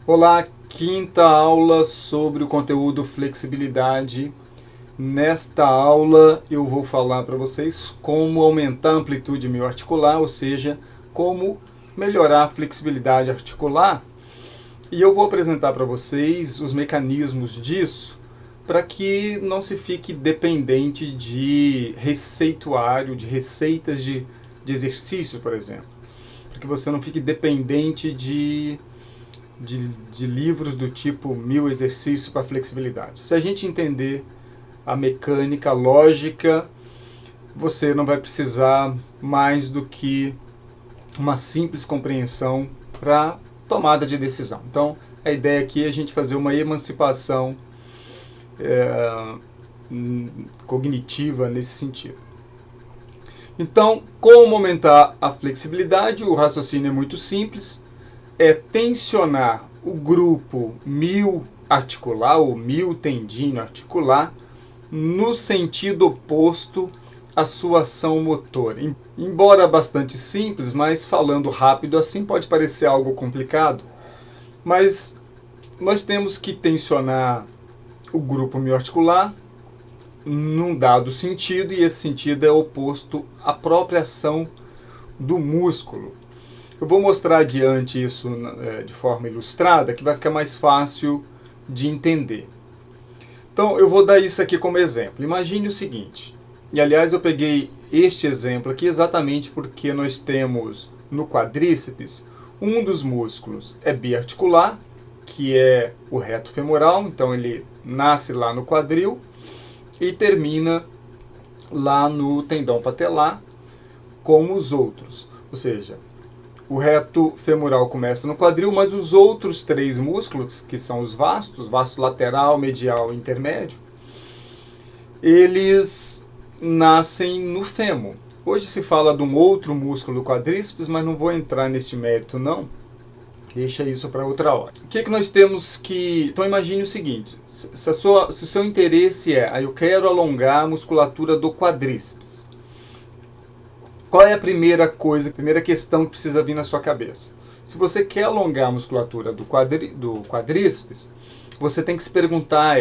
Olá, quinta aula sobre o conteúdo flexibilidade. Nesta aula eu vou falar para vocês como aumentar a amplitude mioarticular, ou seja, como melhorar a flexibilidade articular. E eu vou apresentar para vocês os mecanismos disso para que não se fique dependente de receituário, de receitas de exercício, por exemplo. Para que você não fique dependente de livros do tipo 1000 exercícios para flexibilidade. Se a gente entender a mecânica, a lógica, você não vai precisar mais do que uma simples compreensão para tomada de decisão. Então, a ideia aqui é a gente fazer uma emancipação cognitiva nesse sentido. Então, como aumentar a flexibilidade? O raciocínio é muito simples. É tensionar o grupo mioarticular ou miotendíneo articular no sentido oposto à sua ação motora. Embora bastante simples, mas falando rápido assim pode parecer algo complicado, mas nós temos que tensionar o grupo mioarticular num dado sentido, e esse sentido é oposto à própria ação do músculo. Eu vou mostrar adiante isso de forma ilustrada, que vai ficar mais fácil de entender. Então, eu vou dar isso aqui como exemplo. Imagine o seguinte, e aliás eu peguei este exemplo aqui exatamente porque nós temos no quadríceps, um dos músculos é biarticular, que é o reto femoral, então ele nasce lá no quadril e termina lá no tendão patelar, como os outros. Ou seja, o reto femoral começa no quadril, mas os outros três músculos, que são os vastos, vasto lateral, medial e intermédio, eles nascem no fêmur. Hoje se fala de um outro músculo do quadríceps, mas não vou entrar nesse mérito não. Deixa isso para outra hora. O que nós temos que... Então imagine o seguinte, se o seu interesse é, eu quero alongar a musculatura do quadríceps. Qual é a primeira coisa, a primeira questão que precisa vir na sua cabeça? Se você quer alongar a musculatura do quadríceps, você tem que se perguntar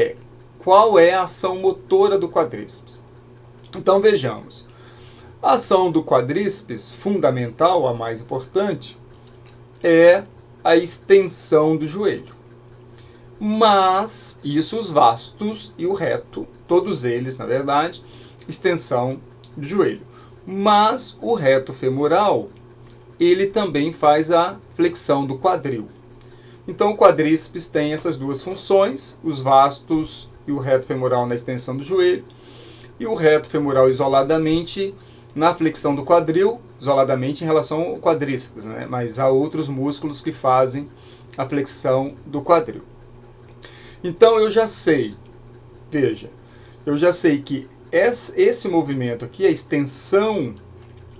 qual é a ação motora do quadríceps? Então vejamos. A ação do quadríceps, fundamental, a mais importante, é a extensão do joelho. Mas, isso os vastos e o reto, todos eles, na verdade, extensão do joelho. Mas o reto femoral, ele também faz a flexão do quadril. Então o quadríceps tem essas duas funções, os vastos e o reto femoral na extensão do joelho, e o reto femoral isoladamente na flexão do quadril, isoladamente em relação ao quadríceps, né? Mas há outros músculos que fazem a flexão do quadril. Então eu já sei, veja, eu já sei que esse movimento aqui, a extensão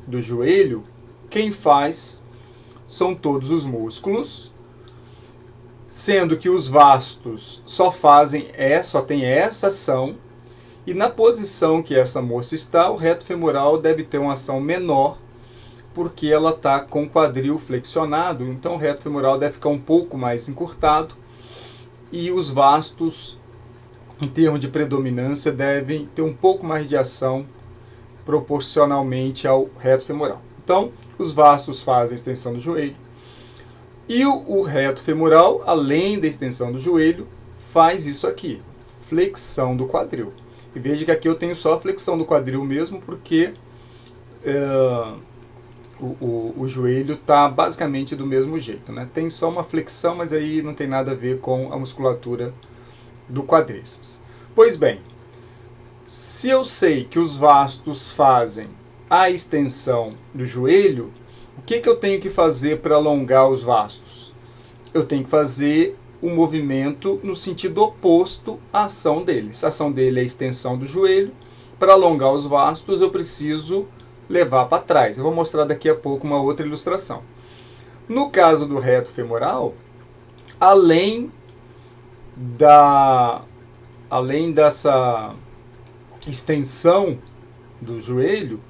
do joelho, quem faz são todos os músculos, sendo que os vastos só tem essa ação, e na posição que essa moça está, o reto femoral deve ter uma ação menor, porque ela está com o quadril flexionado, então o reto femoral deve ficar um pouco mais encurtado, e os vastos, em termos de predominância, devem ter um pouco mais de ação proporcionalmente ao reto femoral. Então, os vastos fazem a extensão do joelho, e o reto femoral, além da extensão do joelho, faz isso aqui, flexão do quadril. E veja que aqui eu tenho só a flexão do quadril mesmo, porque o joelho está basicamente do mesmo jeito, né? Tem só uma flexão, mas aí não tem nada a ver com a musculatura do quadríceps. Pois bem, se eu sei que os vastos fazem a extensão do joelho, o que eu tenho que fazer para alongar os vastos? Eu tenho que fazer um movimento no sentido oposto à ação deles. A ação dele é a extensão do joelho. Para alongar os vastos, eu preciso levar para trás. Eu vou mostrar daqui a pouco uma outra ilustração. No caso do reto femoral, além dessa extensão do joelho,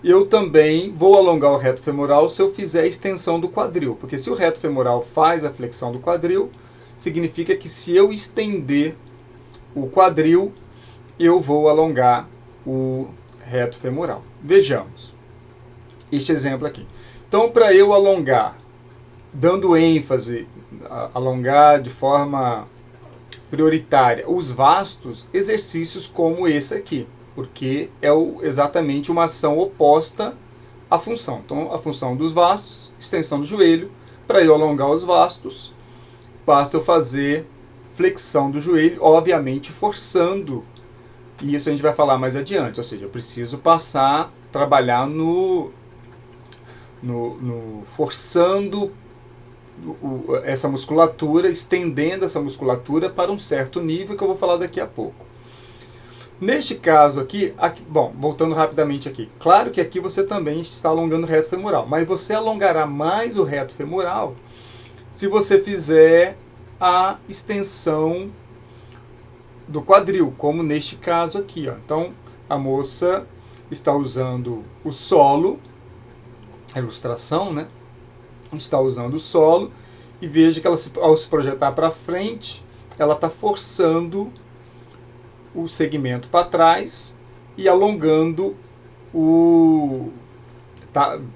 eu também vou alongar o reto femoral se eu fizer a extensão do quadril. Porque se o reto femoral faz a flexão do quadril, significa que se eu estender o quadril, eu vou alongar o reto femoral. Vejamos este exemplo aqui. Então, para eu alongar, dando ênfase, alongar de forma prioritária os vastos, exercícios como esse aqui, porque é exatamente uma ação oposta à função. Então, a função dos vastos, extensão do joelho. Para eu alongar os vastos, basta eu fazer flexão do joelho, obviamente forçando, e isso a gente vai falar mais adiante, ou seja, eu preciso passar, trabalhar forçando essa musculatura, estendendo essa musculatura para um certo nível que eu vou falar daqui a pouco. Neste caso aqui, bom, voltando rapidamente aqui, claro que aqui você também está alongando o reto femoral, mas você alongará mais o reto femoral se você fizer a extensão do quadril, como neste caso aqui, ó. Então, a moça está usando o solo, a ilustração, né? Está usando o solo, e veja que ela, ao se projetar para frente, ela está forçando o segmento para trás e alongando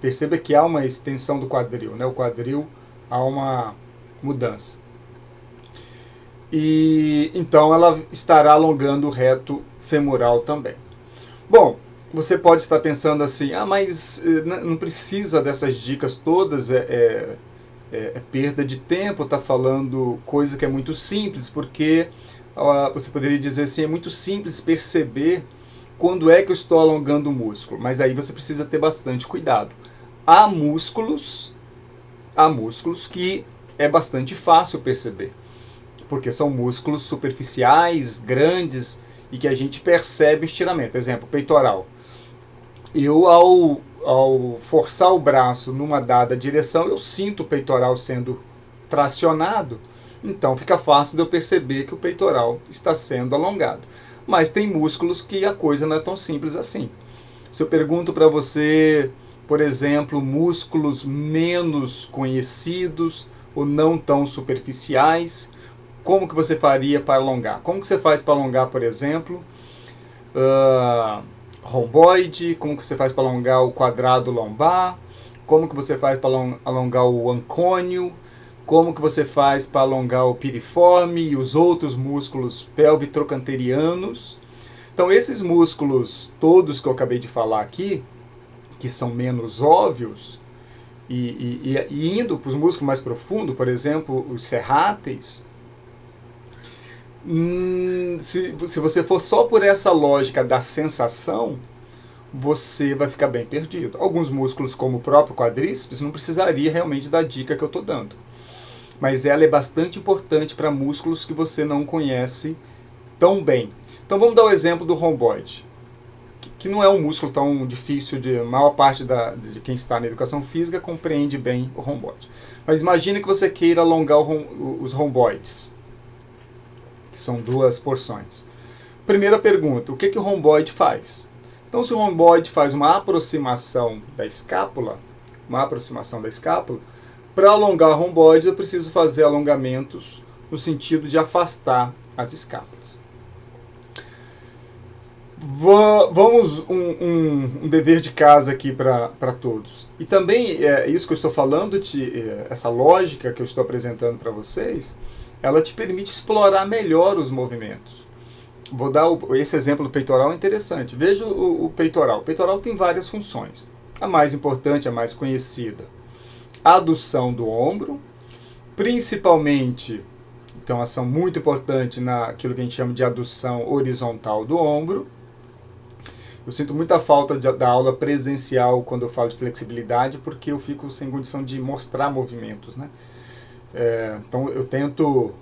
perceba que há uma extensão do quadril, né? O quadril há uma mudança. E então ela estará alongando o reto femoral também. Bom, você pode estar pensando assim, mas não precisa dessas dicas todas, é perda de tempo, está falando coisa que é muito simples, porque você poderia dizer assim, é muito simples perceber quando é que eu estou alongando o músculo, mas aí você precisa ter bastante cuidado. Há músculos que é bastante fácil perceber, porque são músculos superficiais, grandes, e que a gente percebe o estiramento. Exemplo, peitoral. Eu, ao forçar o braço numa dada direção, eu sinto o peitoral sendo tracionado, então fica fácil de eu perceber que o peitoral está sendo alongado. Mas tem músculos que a coisa não é tão simples assim. Se eu pergunto para você, por exemplo, músculos menos conhecidos ou não tão superficiais, como que você faria para alongar? Como que você faz para alongar, por exemplo, romboide? Como que você faz para alongar o quadrado lombar? Como que você faz para alongar o ancônio? Como que você faz para alongar o piriforme e os outros músculos pelvitrocanterianos? Então, esses músculos todos que eu acabei de falar aqui, que são menos óbvios, e indo para os músculos mais profundos, por exemplo, os serráteis, se você for só por essa lógica da sensação, você vai ficar bem perdido. Alguns músculos, como o próprio quadríceps, não precisaria realmente da dica que eu estou dando. Mas ela é bastante importante para músculos que você não conhece tão bem. Então vamos dar o exemplo do romboide, que não é um músculo tão difícil, a maior parte de quem está na educação física compreende bem o romboide. Mas imagine que você queira alongar os romboides, que são duas porções. Primeira pergunta, o que o romboide faz? Então, se o romboide faz uma aproximação da escápula, para alongar romboides eu preciso fazer alongamentos no sentido de afastar as escápulas. Vamos um dever de casa aqui para todos. E também isso que eu estou falando, essa lógica que eu estou apresentando para vocês, ela te permite explorar melhor os movimentos. Vou dar esse exemplo do peitoral, é interessante. Veja o peitoral. O peitoral tem várias funções. A mais importante, a mais conhecida, a adução do ombro, principalmente, então ação muito importante naquilo que a gente chama de adução horizontal do ombro. Eu sinto muita falta da aula presencial quando eu falo de flexibilidade, porque eu fico sem condição de mostrar movimentos, né? Então eu tento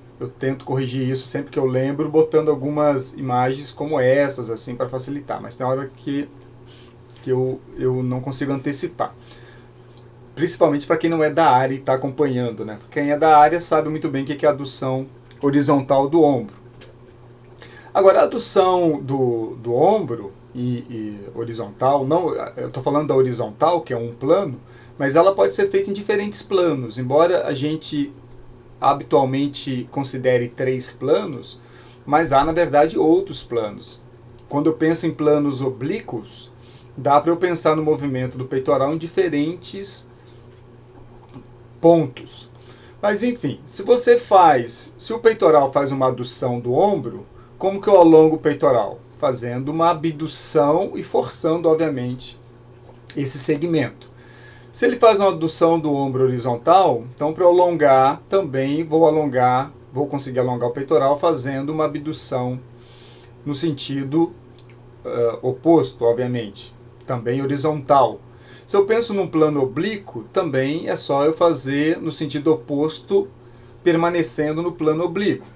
corrigir isso sempre que eu lembro, botando algumas imagens como essas, assim, para facilitar. Mas tem hora que eu não consigo antecipar. Principalmente para quem não é da área e está acompanhando, né? Quem é da área sabe muito bem o que é a adução horizontal do ombro. Agora, a adução do ombro e horizontal, não, eu estou falando da horizontal, que é um plano, mas ela pode ser feita em diferentes planos, embora a gente habitualmente considere 3 planos, mas há, na verdade, outros planos. Quando eu penso em planos oblíquos, dá para eu pensar no movimento do peitoral em diferentes pontos. Mas enfim, se o peitoral faz uma adução do ombro, como que eu alongo o peitoral? Fazendo uma abdução e forçando, obviamente, esse segmento. Se ele faz uma adução do ombro horizontal, então para eu alongar, também vou conseguir alongar o peitoral fazendo uma abdução no sentido oposto, obviamente, também horizontal. Se eu penso num plano oblíquo, também é só eu fazer no sentido oposto, permanecendo no plano oblíquo.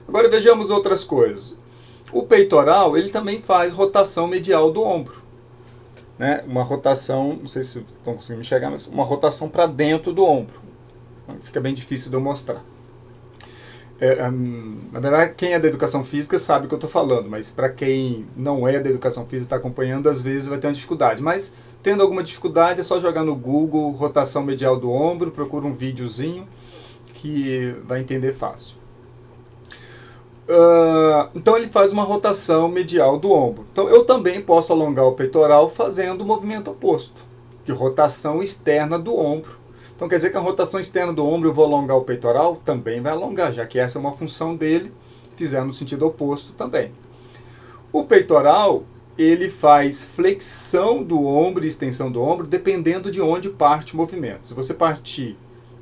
Agora vejamos outras coisas. O peitoral, ele também faz rotação medial do ombro. Né? Uma rotação, não sei se estão conseguindo enxergar, mas uma rotação para dentro do ombro. Fica bem difícil de eu mostrar. Na verdade, quem é da educação física sabe o que eu estou falando, mas para quem não é da educação física e está acompanhando, às vezes vai ter uma dificuldade. Mas, tendo alguma dificuldade, é só jogar no Google rotação medial do ombro, procura um videozinho que vai entender fácil. Então ele faz uma rotação medial do ombro. Então eu também posso alongar o peitoral fazendo o movimento oposto, de rotação externa do ombro. Então quer dizer que a rotação externa do ombro eu vou alongar o peitoral? Também vai alongar, já que essa é uma função dele, fizer no sentido oposto também. O peitoral, ele faz flexão do ombro e extensão do ombro dependendo de onde parte o movimento. Se você partir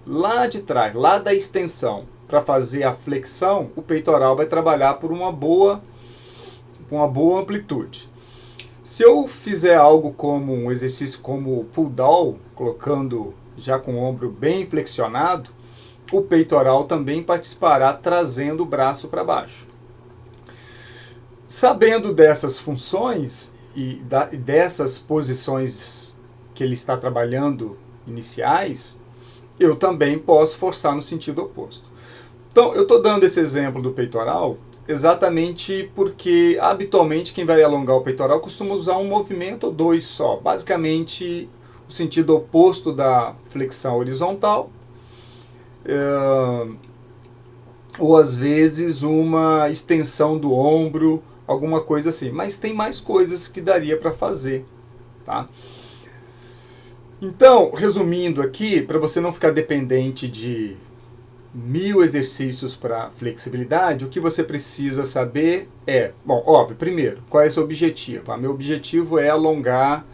lá de trás, lá da extensão, para fazer a flexão, o peitoral vai trabalhar por uma boa amplitude. Se eu fizer algo como um exercício como o pull down, colocando já com o ombro bem flexionado, o peitoral também participará trazendo o braço para baixo. Sabendo dessas funções e dessas posições que ele está trabalhando iniciais, eu também posso forçar no sentido oposto. Então, eu estou dando esse exemplo do peitoral exatamente porque, habitualmente, quem vai alongar o peitoral costuma usar um movimento ou 2 só. Basicamente, o sentido oposto da flexão horizontal, ou às vezes uma extensão do ombro, alguma coisa assim. Mas tem mais coisas que daria para fazer, tá? Então, resumindo aqui, para você não ficar dependente de 1000 exercícios para flexibilidade, o que você precisa saber é, bom, óbvio, primeiro, qual é o seu objetivo? Meu objetivo é alongar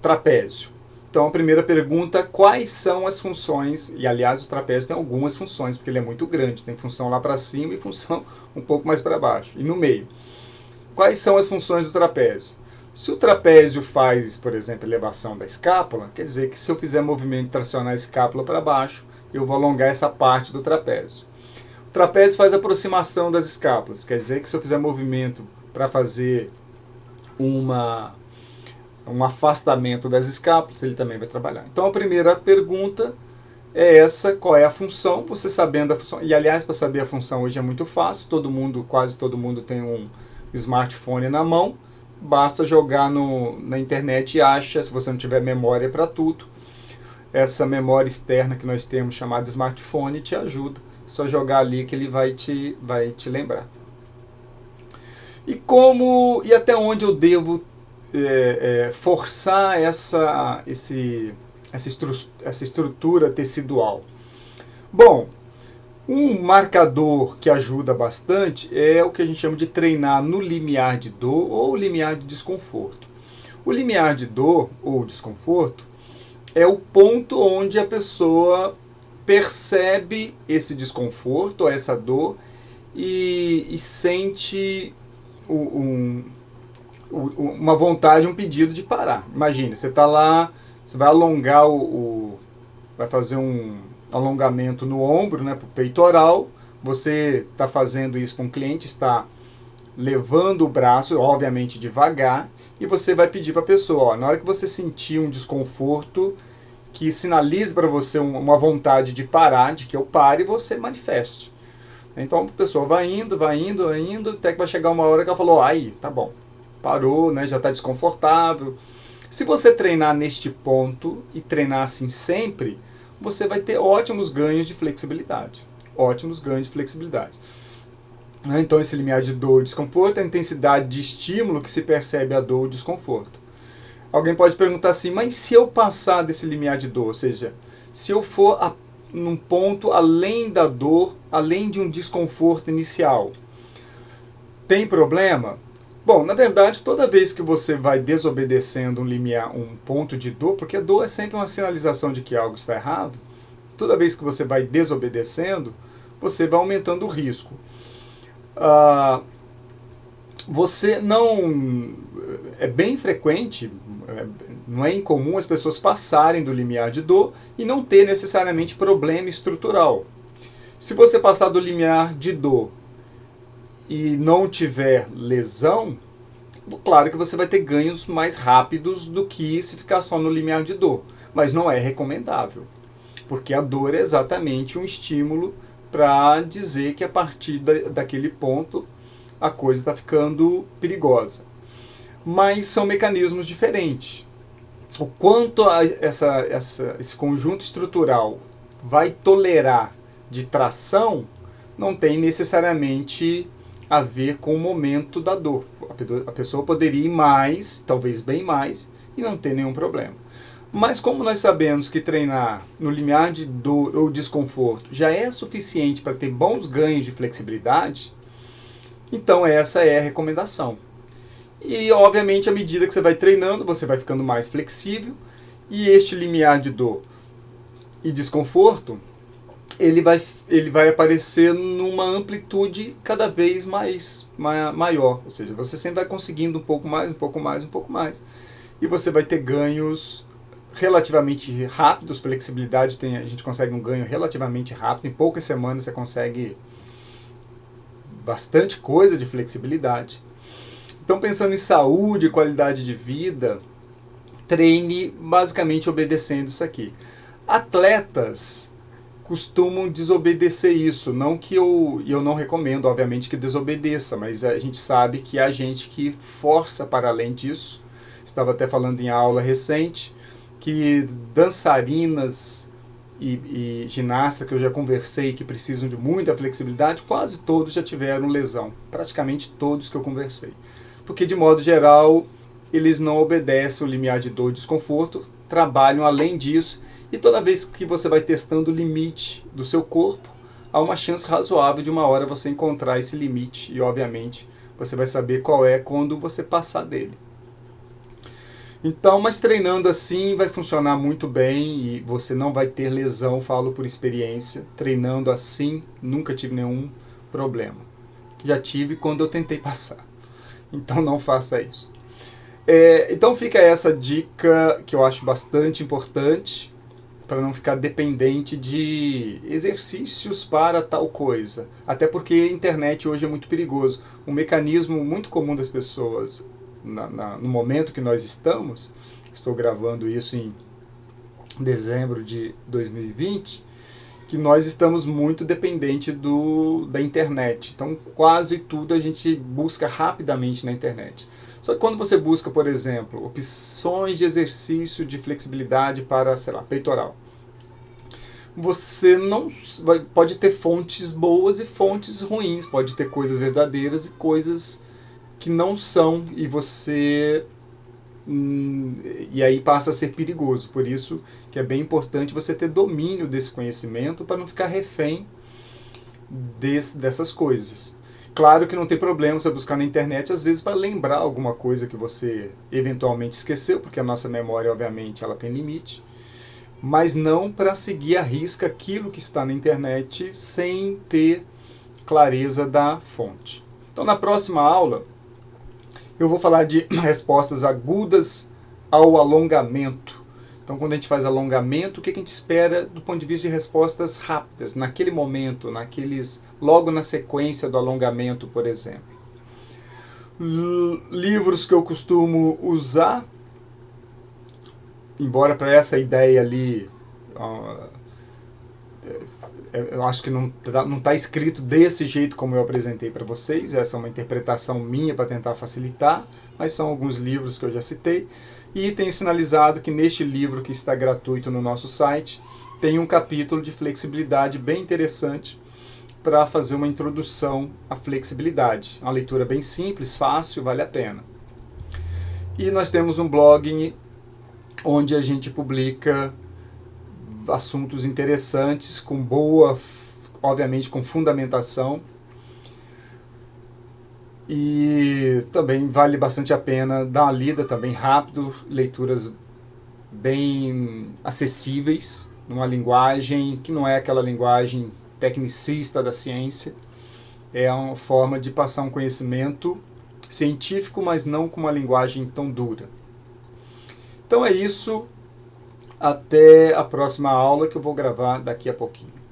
trapézio. Então, a primeira pergunta, quais são as funções? E, aliás, o trapézio tem algumas funções, porque ele é muito grande. Tem função lá para cima e função um pouco mais para baixo. E no meio. Quais são as funções do trapézio? Se o trapézio faz, por exemplo, elevação da escápula, quer dizer que se eu fizer movimento de tracionar a escápula para baixo, eu vou alongar essa parte do trapézio. O trapézio faz aproximação das escápulas, quer dizer que se eu fizer movimento para fazer um afastamento das escápulas, ele também vai trabalhar. Então a primeira pergunta é essa, qual é a função? Você sabendo a função, e aliás, para saber a função hoje é muito fácil, quase todo mundo tem um smartphone na mão, basta jogar na internet e acha, se você não tiver memória para tudo, essa memória externa que nós temos chamada smartphone te ajuda. É só jogar ali que ele vai te lembrar. E até onde eu devo forçar essa estrutura tecidual? Bom, um marcador que ajuda bastante é o que a gente chama de treinar no limiar de dor ou limiar de desconforto. O limiar de dor ou desconforto é o ponto onde a pessoa percebe esse desconforto, essa dor, e sente uma vontade, um pedido de parar. Imagine, você está lá, você vai alongar vai fazer um alongamento no ombro, né, para o peitoral, você está fazendo isso com um cliente, está levando o braço, obviamente devagar, e você vai pedir para a pessoa, na hora que você sentir um desconforto que sinalize para você uma vontade de parar, de que eu pare, você manifeste. Então a pessoa vai indo, até que vai chegar uma hora que ela falou, aí, tá bom, parou, né, já está desconfortável. Se você treinar neste ponto e treinar assim sempre, você vai ter ótimos ganhos de flexibilidade. ótimos ganhos de flexibilidade. Então, esse limiar de dor e desconforto é a intensidade de estímulo que se percebe a dor ou desconforto. Alguém pode perguntar assim, mas se eu passar desse limiar de dor, ou seja, se eu for num ponto além da dor, além de um desconforto inicial, tem problema? Bom, na verdade, toda vez que você vai desobedecendo um ponto de dor, porque a dor é sempre uma sinalização de que algo está errado, toda vez que você vai desobedecendo, você vai aumentando o risco. Você não... É bem frequente, não é incomum as pessoas passarem do limiar de dor e não ter necessariamente problema estrutural. Se você passar do limiar de dor e não tiver lesão, claro que você vai ter ganhos mais rápidos do que se ficar só no limiar de dor, mas não é recomendável, porque a dor é exatamente um estímulo para dizer que a partir daquele ponto a coisa está ficando perigosa. Mas são mecanismos diferentes. O quanto esse conjunto estrutural vai tolerar de tração não tem necessariamente a ver com o momento da dor. A pessoa poderia ir mais, talvez bem mais, e não ter nenhum problema. Mas como nós sabemos que treinar no limiar de dor ou desconforto já é suficiente para ter bons ganhos de flexibilidade, então essa é a recomendação. E obviamente à medida que você vai treinando, você vai ficando mais flexível, e este limiar de dor e desconforto, ele vai aparecer numa amplitude cada vez maior. Ou seja, você sempre vai conseguindo um pouco mais, um pouco mais, um pouco mais. E você vai ter ganhos relativamente rápidos. Flexibilidade, a gente consegue um ganho relativamente rápido. Em poucas semanas você consegue bastante coisa de flexibilidade. Então, pensando em saúde e qualidade de vida, treine basicamente obedecendo isso aqui. Atletas costumam desobedecer isso, não que eu não recomendo, obviamente, que desobedeça, mas a gente sabe que há gente que força para além disso. Estava até falando em aula recente que dançarinas e ginastas que eu já conversei que precisam de muita flexibilidade, quase todos já tiveram lesão, praticamente todos que eu conversei. Porque, de modo geral, eles não obedecem o limiar de dor e desconforto, trabalham além disso, e toda vez que você vai testando o limite do seu corpo, há uma chance razoável de uma hora você encontrar esse limite, e obviamente você vai saber qual é quando você passar dele. Então, mas treinando assim vai funcionar muito bem e você não vai ter lesão, falo por experiência. Treinando assim, nunca tive nenhum problema. Já tive quando eu tentei passar. Então não faça isso. Então fica essa dica que eu acho bastante importante para não ficar dependente de exercícios para tal coisa. Até porque a internet hoje é muito perigoso. Um mecanismo muito comum das pessoas no momento que nós estamos, estou gravando isso em dezembro de 2020, que nós estamos muito dependentes da internet. Então quase tudo a gente busca rapidamente na internet. Só que quando você busca, por exemplo, opções de exercício de flexibilidade para, sei lá, peitoral, você não pode ter fontes boas e fontes ruins, pode ter coisas verdadeiras e coisas que não são, e você e aí passa a ser perigoso. Por isso que é bem importante você ter domínio desse conhecimento para não ficar refém dessas coisas. Claro que não tem problema você buscar na internet, às vezes, para lembrar alguma coisa que você eventualmente esqueceu, porque a nossa memória, obviamente, ela tem limite, mas não para seguir à risca aquilo que está na internet sem ter clareza da fonte. Então, na próxima aula, eu vou falar de respostas agudas ao alongamento. Então, quando a gente faz alongamento, o que a gente espera do ponto de vista de respostas rápidas, naquele momento, logo na sequência do alongamento, por exemplo. Livros que eu costumo usar, embora para essa ideia ali, eu acho que não está escrito desse jeito como eu apresentei para vocês, essa é uma interpretação minha para tentar facilitar, mas são alguns livros que eu já citei. E tenho sinalizado que neste livro que está gratuito no nosso site, tem um capítulo de flexibilidade bem interessante, para fazer uma introdução à flexibilidade. Uma leitura bem simples, fácil, vale a pena. E nós temos um blog onde a gente publica assuntos interessantes, com boa, obviamente com fundamentação. E também vale bastante a pena dar uma lida também rápido, leituras bem acessíveis, numa linguagem que não é aquela linguagem tecnicista da ciência. É uma forma de passar um conhecimento científico, mas não com uma linguagem tão dura. Então é isso. Até a próxima aula que eu vou gravar daqui a pouquinho.